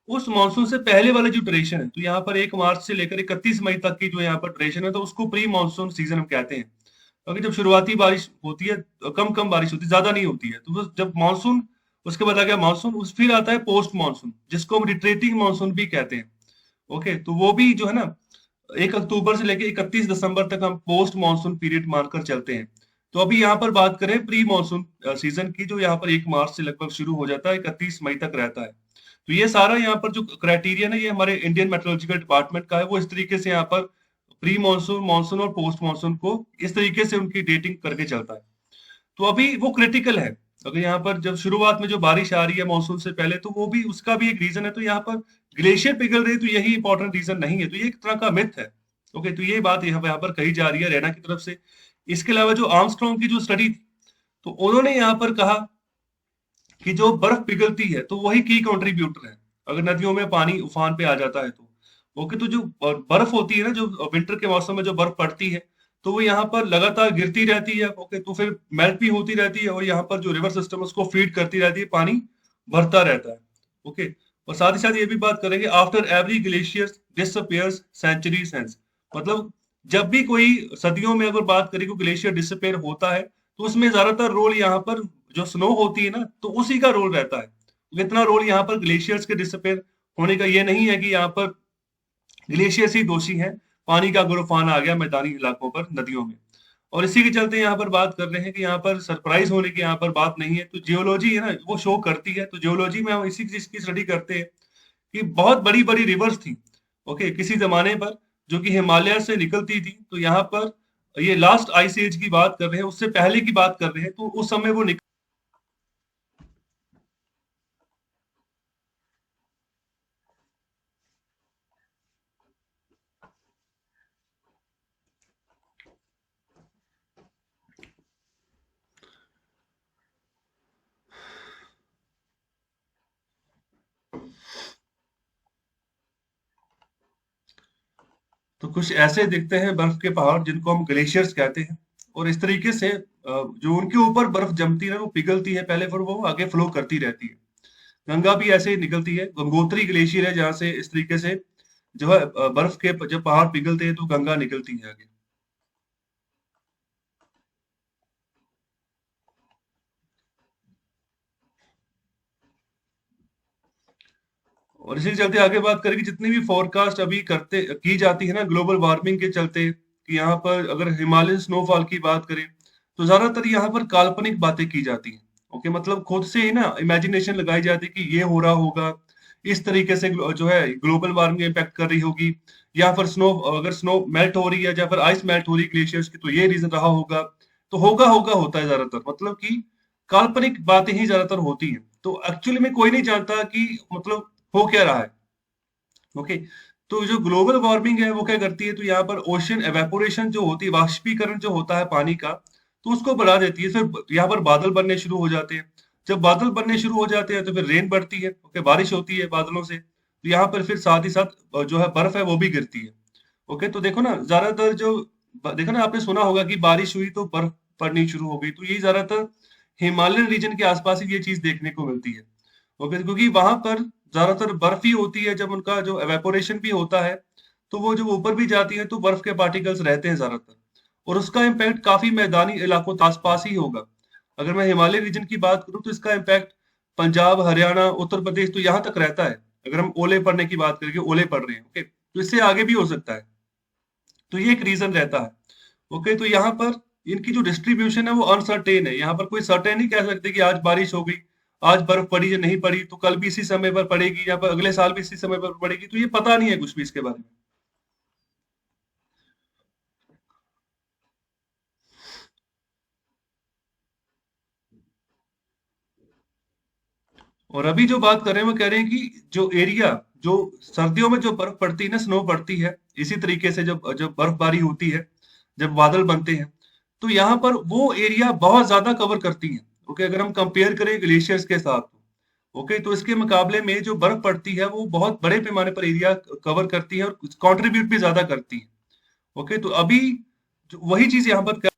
उस मानसून से पहले वाला जो ड्यूरेशन है, तो यहाँ पर 1 मार्च से लेकर 31 मई तक की जो यहाँ पर ड्यूरेशन है, तो उसको प्री मानसून सीजन हम कहते हैं। क्योंकि जब शुरुआती बारिश होती है, तो कम कम बारिश होती है, ज्यादा नहीं होती है, तो जब मानसून, उसके बाद आ गया मानसून, उस फिर आता है पोस्ट मानसून, जिसको हम रिट्रेटिंग मानसून भी कहते हैं। ओके, तो वो भी जो है ना 1 अक्टूबर से लेकर 31 दिसंबर तक हम पोस्ट मानसून पीरियड मानकर चलते हैं। तो अभी यहाँ पर बात करें प्री मानसून सीजन की, जो यहाँ पर 1 मार्च से लगभग शुरू हो जाता है, 31 मई तक रहता है। तो ये सारा यहाँ पर जो क्राइटेरिया है, ये हमारे इंडियन मेट्रोलॉजिकल डिपार्टमेंट का है, वो इस तरीके से यहाँ पर प्री मानसून, मानसून और पोस्ट मानसून को इस तरीके से उनकी डेटिंग करके चलता है। तो अभी वो क्रिटिकल है। अगर यहाँ पर जब शुरुआत में जो बारिश आ रही है मानसून से पहले, तो वो भी, उसका भी एक रीजन है। तो यहाँ पर ग्लेशियर पिघल रहे, तो यही इंपॉर्टेंट रीजन नहीं है, तो ये एक तरह का मिथ है। ओके, तो ये बात यहाँ पर कही जा रही है रैना की तरफ से। इसके अलावा जो आर्मस्ट्रॉन्ग की जो स्टडी थी, तो उन्होंने यहाँ पर कहा कि जो बर्फ पिघलती है, तो वही की कंट्रीब्यूटर है अगर नदियों में पानी उफान पे आ जाता है तो। ओके, तो जो बर्फ होती है ना, जो विंटर के मौसम में जो बर्फ पड़ती है, तो वो यहाँ पर लगातार गिरती रहती है। ओके, तो फिर मेल्ट भी होती रहती है, और यहाँ पर जो रिवर सिस्टम उसको फीड करती रहती है, पानी भरता रहता है। ओके, और साथ ही साथ ये भी बात करेंगे, after every glacier disappears century sense, मतलब जब भी कोई सदियों में अगर बात करें, कोई ग्लेशियर डिसअपेयर होता है, तो उसमें ज्यादातर रोल यहाँ पर जो स्नो होती है ना, तो उसी का रोल रहता है। इतना रोल यहाँ पर ग्लेशियर्स के डिसअपेयर होने का ये नहीं है कि यहाँ पर ग्लेशियर्स ही दोषी हैं, पानी का अगर उफान आ गया मैदानी इलाकों पर, नदियों में। और इसी के चलते यहाँ पर बात कर रहे हैं कि यहाँ पर सरप्राइज होने की यहाँ पर बात नहीं है। तो जियोलॉजी है ना, वो शो करती है। तो जियोलॉजी में हम इसी चीज की स्टडी करते हैं कि बहुत बड़ी बड़ी रिवर्स थी, ओके, किसी जमाने पर, जो कि हिमालय से निकलती थी। तो यहाँ पर ये लास्ट आइस एज की बात कर रहे हैं, उससे पहले की बात कर रहे हैं, तो उस समय वो तो कुछ ऐसे दिखते हैं बर्फ के पहाड़, जिनको हम ग्लेशियर्स कहते हैं। और इस तरीके से जो उनके ऊपर बर्फ जमती है, वो पिघलती है पहले, फिर वो आगे फ्लो करती रहती है। गंगा भी ऐसे ही निकलती है। गंगोत्री ग्लेशियर है जहां से इस तरीके से जो है बर्फ के जब पहाड़ पिघलते हैं, तो गंगा निकलती है आगे। और इसी के चलते आगे बात करें कि जितनी भी फोरकास्ट अभी करते की जाती है ना ग्लोबल वार्मिंग के चलते, कि यहाँ पर अगर हिमालयन स्नोफॉल की बात करें, तो ज्यादातर यहाँ पर काल्पनिक बातें की जाती हैं। ओके, मतलब खुद से ही ना इमेजिनेशन लगाई जाती है कि ये हो रहा होगा, इस तरीके से जो है ग्लोबल वार्मिंग इम्पैक्ट कर रही होगी, या फिर स्नो, अगर स्नो मेल्ट हो रही है या फिर आइस मेल्ट हो रही है ग्लेशियर्स की, तो ये रीजन रहा होगा। तो होगा होगा होता है ज्यादातर, मतलब कि काल्पनिक बातें ही ज्यादातर होती हैं। तो एक्चुअली में कोई नहीं जानता कि मतलब हो क्या रहा है। ओके, तो जो ग्लोबल वार्मिंग है वो क्या करती है, तो यहाँ पर ओशन एवेपोरेशन जो होती है, वाष्पीकरण जो होता है पानी का, तो उसको बढ़ा देती है। फिर यहाँ पर बादल बनने शुरू हो जाते हैं। जब बादल बनने शुरू हो जाते हैं, तो फिर रेन बढ़ती है, ओके, बारिश होती है बादलों से। तो यहाँ पर फिर साथ ही साथ जो है बर्फ है वो भी गिरती है। ओके, तो देखो ना, ज्यादातर जो देखो ना, आपने सुना होगा कि बारिश हुई तो बर्फ पड़नी शुरू हो गई। तो ये ज्यादातर हिमालयन रीजन के आसपास ही ये चीज देखने को मिलती है। ओके, क्योंकि वहां पर ज्यादातर बर्फ ही होती है। जब उनका जो एवेपोरेशन भी होता है, तो वो जब ऊपर भी जाती है, तो बर्फ के पार्टिकल्स रहते हैं ज्यादातर। और उसका इम्पैक्ट काफी मैदानी इलाकों के आसपास ही होगा। अगर मैं हिमालय रीजन की बात करूं, तो इसका इम्पैक्ट पंजाब, हरियाणा, उत्तर प्रदेश, तो यहाँ तक रहता है। अगर हम ओले पड़ने की बात करें कि ओले पड़ रहे हैं, ओके, तो इससे आगे भी हो सकता है। तो ये एक रीजन रहता है। ओके, तो यहाँ पर इनकी जो डिस्ट्रीब्यूशन है वो अनसर्टेन है। यहाँ पर कोई सर्टेन नहीं कह सकते कि आज बारिश हो गई, आज बर्फ पड़ी या नहीं पड़ी, तो कल भी इसी समय पर पड़ेगी, या पर अगले साल भी इसी समय पर पड़ेगी। तो ये पता नहीं है कुछ भी इसके बारे में। और अभी जो बात कर रहे हैं, वो कह रहे हैं कि जो एरिया, जो सर्दियों में जो बर्फ पड़ती है ना, स्नो पड़ती है, इसी तरीके से जब जब बर्फबारी होती है, जब बादल बनते हैं, तो यहाँ पर वो एरिया बहुत ज्यादा कवर करती है। ओके, अगर हम कंपेयर करें ग्लेशियर्स के साथ, ओके, तो इसके मुकाबले में जो बर्फ पड़ती है वो बहुत बड़े पैमाने पर एरिया कवर करती है, और कंट्रीब्यूट भी ज्यादा करती है। ओके, तो अभी वही चीज यहाँ पर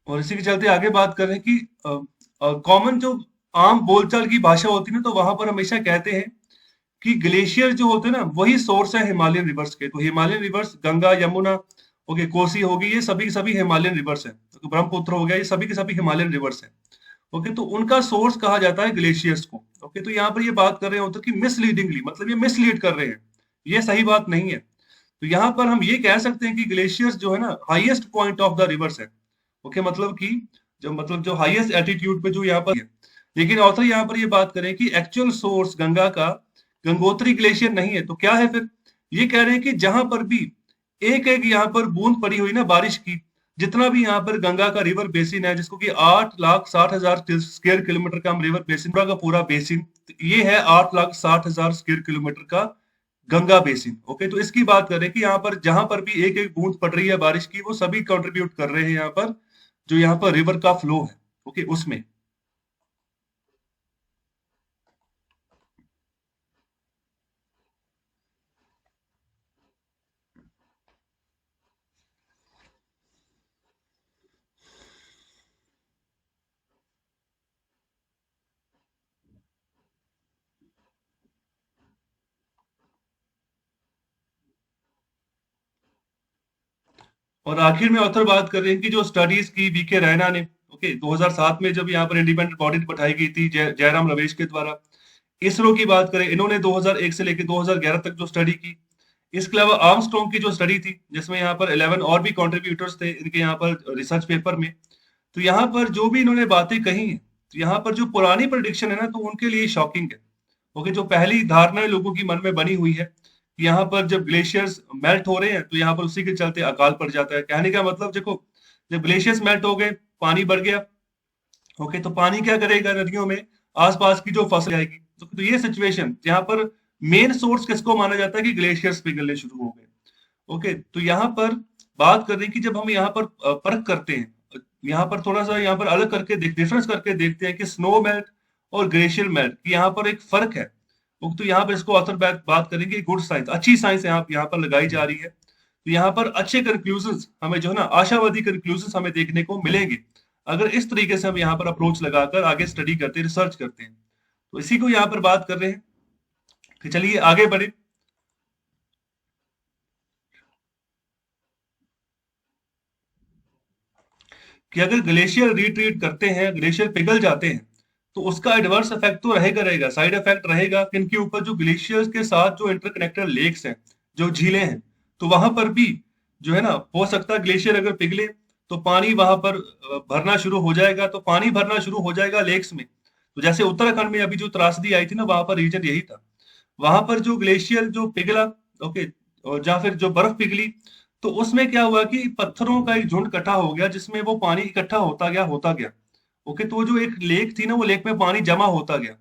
और इसी के चलते आगे बात कर रहे हैं कि कॉमन जो आम बोलचाल की भाषा होती है ना, तो वहां पर हमेशा कहते हैं कि ग्लेशियर जो होते हैं ना, वही सोर्स है हिमालयन रिवर्स के। तो Himalayan reverse, Ganga, Yamuna, okay, Kosi होगी, ये सभी के सभी हिमालयन रिवर्स है। तो ब्रह्मपुत्र हो गया, ये सभी के सभी हिमालयन रिवर्स है। ओके, तो उनका सोर्स कहा जाता है ग्लेशियर्स को। ओके, तो यहाँ पर ये बात कर रहे होते हैं कि मिसलीडिंगली, मतलब ये मिसलीड कर रहे हैं, ये सही बात नहीं है। तो यहाँ पर हम ये कह सकते हैं कि ग्लेशियर्स जो है ना, highest point of the reverse है। ओके, मतलब कि जो हाईएस्ट एल्टीट्यूड पे जो यहाँ पर है। लेकिन ऑथर यहाँ पर ये बात करें कि एक्चुअल सोर्स गंगा का गंगोत्री ग्लेशियर नहीं है, तो क्या है फिर? ये कह रहे हैं कि जहां पर भी एक एक यहाँ पर बूंद पड़ी हुई ना बारिश की, जितना भी यहाँ पर गंगा का रिवर बेसिन है, जिसको कि 8,60,000 स्क्वायर किलोमीटर का हम रिवर बेसिन, पूरा का पूरा बेसिन, तो ये है 8,60,000 स्क्वायर किलोमीटर का गंगा बेसिन। ओके, तो इसकी बात करें कि यहाँ पर जहां पर भी एक एक बूंद पड़ रही है बारिश की, वो सभी कंट्रीब्यूट कर रहे हैं यहाँ पर, जो यहाँ पर रिवर का फ्लो है, ओके, उसमें। और आखिर में ऑथर बात कर रहे हैं कि जो स्टडीज की वीके रैना ने, ओके, 2007 में जब यहाँ पर इंडिपेंडेंट बॉडी बैठाई गई थी जयराम रमेश के द्वारा। इसरो की बात करें, इन्होंने 2001 से लेकर 2011 तक जो स्टडी की। इसके अलावा आर्मस्ट्रॉन्ग की जो स्टडी थी, जिसमें यहाँ पर 11 और भी कंट्रीब्यूटर्स थे इनके यहाँ पर रिसर्च पेपर में। तो यहाँ पर जो भी इन्होंने बातें कही हैं, तो यहाँ पर जो पुरानी प्रेडिक्शन है ना, तो उनके लिए शॉकिंग है। ओके, जो पहली धारणा लोगों की मन में बनी हुई है कि यहाँ पर जब ग्लेशियर्स मेल्ट हो रहे हैं, तो यहाँ पर उसी के चलते अकाल पड़ जाता है। कहने का मतलब देखो, जब ग्लेशियर्स मेल्ट हो गए, पानी बढ़ गया, ओके, तो पानी क्या करेगा नदियों में, आसपास की जो फसल आएगी। तो ये सिचुएशन यहाँ पर मेन सोर्स किसको माना जाता है कि ग्लेशियर्स पिघलने शुरू हो गए। ओके, तो यहाँ पर बात कर रहे हैं कि जब हम यहाँ पर परख करते हैं, यहाँ पर थोड़ा सा यहाँ पर अलग करके डिफरेंस करके देखते हैं कि स्नो मेल्ट और ग्लेशियर मेल्ट की यहाँ पर एक फर्क है। तो यहाँ पर इसको ऑथर बात करेंगे गुड साइंस, अच्छी साइंस यहाँ पर लगाई जा रही है। तो यहाँ पर अच्छे कंक्लूजन हमें जो है ना, आशावादी कंक्लूजन हमें देखने को मिलेंगे, अगर इस तरीके से हम यहाँ पर अप्रोच लगाकर आगे स्टडी करते हैं, रिसर्च करते हैं। तो इसी को यहाँ पर बात कर रहे हैं कि चलिए आगे बढ़े। कि अगर ग्लेशियर रिट्रीट करते हैं, ग्लेशियर पिघल जाते हैं, तो उसका एडवर्स इफेक्ट तो रहेगा, साइड इफेक्ट रहेगा किनके ऊपर, जो ग्लेशियर्स के साथ जो इंटरकनेक्टेड लेक्स हैं, जो झीलें हैं, तो वहां पर भी जो है ना, हो सकता है ग्लेशियर अगर पिघले तो पानी वहां पर भरना शुरू हो जाएगा, तो पानी भरना शुरू हो जाएगा लेक्स में। तो जैसे उत्तराखंड में अभी जो त्रासदी आई थी ना, वहां पर रीजन यही था। वहां पर जो ग्लेशियर जो पिघला, ओके, और जहाँ फिर जो बर्फ पिघली, तो उसमें क्या हुआ कि पत्थरों का एक झुंड इकट्ठा हो गया, जिसमें वो पानी इकट्ठा होता गया। ओके, तो जो एक लेक थी ना, वो लेक में पानी जमा होता गया।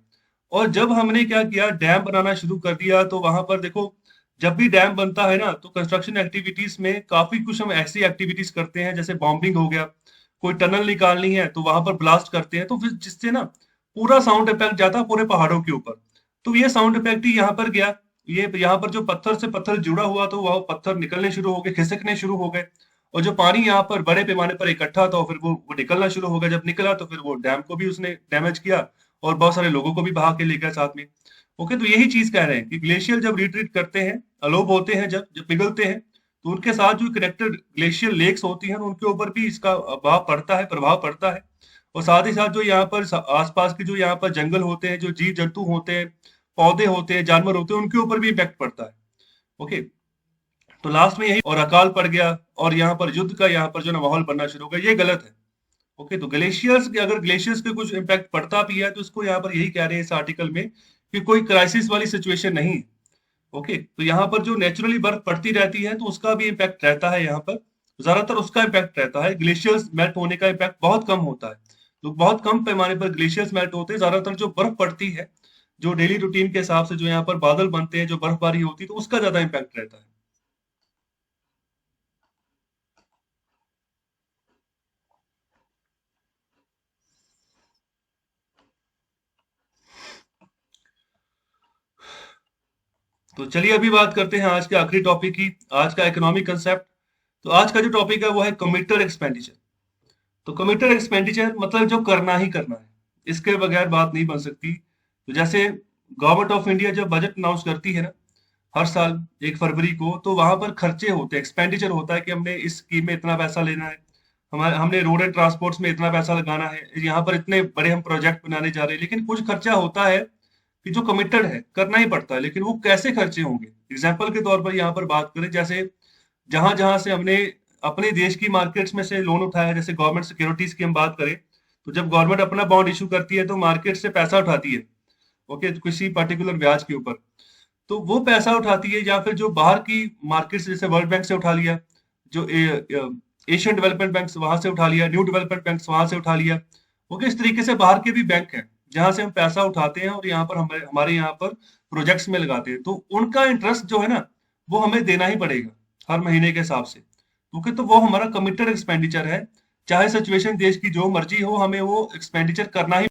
और जब हमने क्या किया, डैम बनाना शुरू कर दिया, तो वहां पर देखो, जब भी डैम बनता है ना, तो कंस्ट्रक्शन एक्टिविटीज में काफी कुछ हम ऐसी एक्टिविटीज करते हैं, जैसे बॉम्बिंग हो गया, कोई टनल निकालनी है तो वहां पर ब्लास्ट करते हैं, तो फिर जिससे ना पूरा साउंड इफेक्ट जाता है पूरे पहाड़ों के ऊपर। तो ये साउंड इफेक्ट ही यहाँ पर गया। ये यहाँ पर जो पत्थर से पत्थर जुड़ा हुआ, तो वह पत्थर निकलने शुरू हो गए, खिसकने शुरू हो गए, और जो पानी यहाँ पर बड़े पैमाने पर इकट्ठा था, फिर वो निकलना शुरू हो गया। जब निकला तो फिर वो डैम को भी उसने डैमेज किया, और बहुत सारे लोगों को भी बहा के ले गया साथ में। ओके, तो यही चीज कह रहे हैं कि ग्लेशियर जब रिट्रीट करते हैं, अलोप होते हैं, जब जब पिघलते हैं, तो उनके साथ जो कनेक्टेड ग्लेशियर लेक्स होती हैं, उनके ऊपर भी इसका प्रभाव पड़ता है। और साथ ही साथ जो यहाँ पर आसपास के जो यहाँ पर जंगल होते हैं, जो जीव जंतु होते हैं, पौधे होते हैं, जानवर होते हैं, उनके ऊपर भी इम्पैक्ट पड़ता है। ओके, तो लास्ट में यही, और अकाल पड़ गया, और यहाँ पर युद्ध का यहाँ पर जो ना माहौल बनना शुरू हो गया, ये गलत है। ओके, तो ग्लेशियर्स के, अगर ग्लेशियर्स के कुछ इम्पैक्ट पड़ता भी है, तो इसको यहाँ पर यही कह रहे हैं इस आर्टिकल में कि कोई क्राइसिस वाली सिचुएशन नहीं है। ओके, तो यहाँ पर जो नेचुरली बर्फ पड़ती रहती है, तो उसका भी इम्पैक्ट रहता है, यहाँ पर ज्यादातर उसका इम्पैक्ट रहता है। ग्लेशियर्स मेल्ट होने का इम्पैक्ट बहुत कम होता है, तो बहुत कम पैमाने पर ग्लेशियर्स मेल्ट होते हैं। ज्यादातर जो बर्फ पड़ती है, जो डेली रूटीन के हिसाब से जो यहाँ पर बादल बनते हैं, जो बर्फबारी होती है, तो उसका ज्यादा इम्पैक्ट रहता है। तो चलिए अभी बात करते हैं आज के आखिरी टॉपिक की, आज का इकोनॉमिक कंसेप्ट। तो आज का जो टॉपिक है वो है कमिटेड एक्सपेंडिचर। तो कमिटेड एक्सपेंडिचर मतलब जो करना ही करना है, इसके बगैर बात नहीं बन सकती। तो जैसे गवर्नमेंट ऑफ इंडिया जब बजट अनाउंस करती है ना, हर साल 1 फरवरी को, तो वहां पर खर्चे होते हैं, एक्सपेंडिचर होता है कि हमने इस स्कीम में इतना पैसा लेना है, हमारे हमने रोड एंड ट्रांसपोर्ट्स में इतना पैसा लगाना है, यहाँ पर इतने बड़े हम प्रोजेक्ट बनाने जा रहे हैं। लेकिन कुछ खर्चा होता है कि जो कमिटेड है, करना ही पड़ता है, लेकिन वो कैसे खर्चे होंगे। एग्जाम्पल के तौर पर यहाँ पर बात करें, जैसे जहां जहां से हमने अपने देश की मार्केट्स में से लोन उठाया है, जैसे गवर्नमेंट सिक्योरिटीज की हम बात करें, तो जब गवर्नमेंट अपना बॉन्ड इशू करती है, तो मार्केट से पैसा उठाती है, ओके, तो किसी पर्टिकुलर ब्याज के ऊपर, तो वो पैसा उठाती है, या फिर जो बाहर की मार्केट से, जैसे वर्ल्ड बैंक से उठा लिया, जो एशियन डेवलपमेंट बैंक वहां से उठा लिया, न्यू डेवलपमेंट बैंक वहां से उठा लिया। ओके, इस तरीके से बाहर के भी बैंक हैं जहां से हम पैसा उठाते हैं और यहाँ पर हमारे हमारे यहाँ पर प्रोजेक्ट्स में लगाते हैं, तो उनका इंटरेस्ट जो है ना वो हमें देना ही पड़ेगा हर महीने के हिसाब से, क्योंकि तो वो हमारा कमिटेड एक्सपेंडिचर है। चाहे सिचुएशन देश की जो मर्जी हो, हमें वो एक्सपेंडिचर करना ही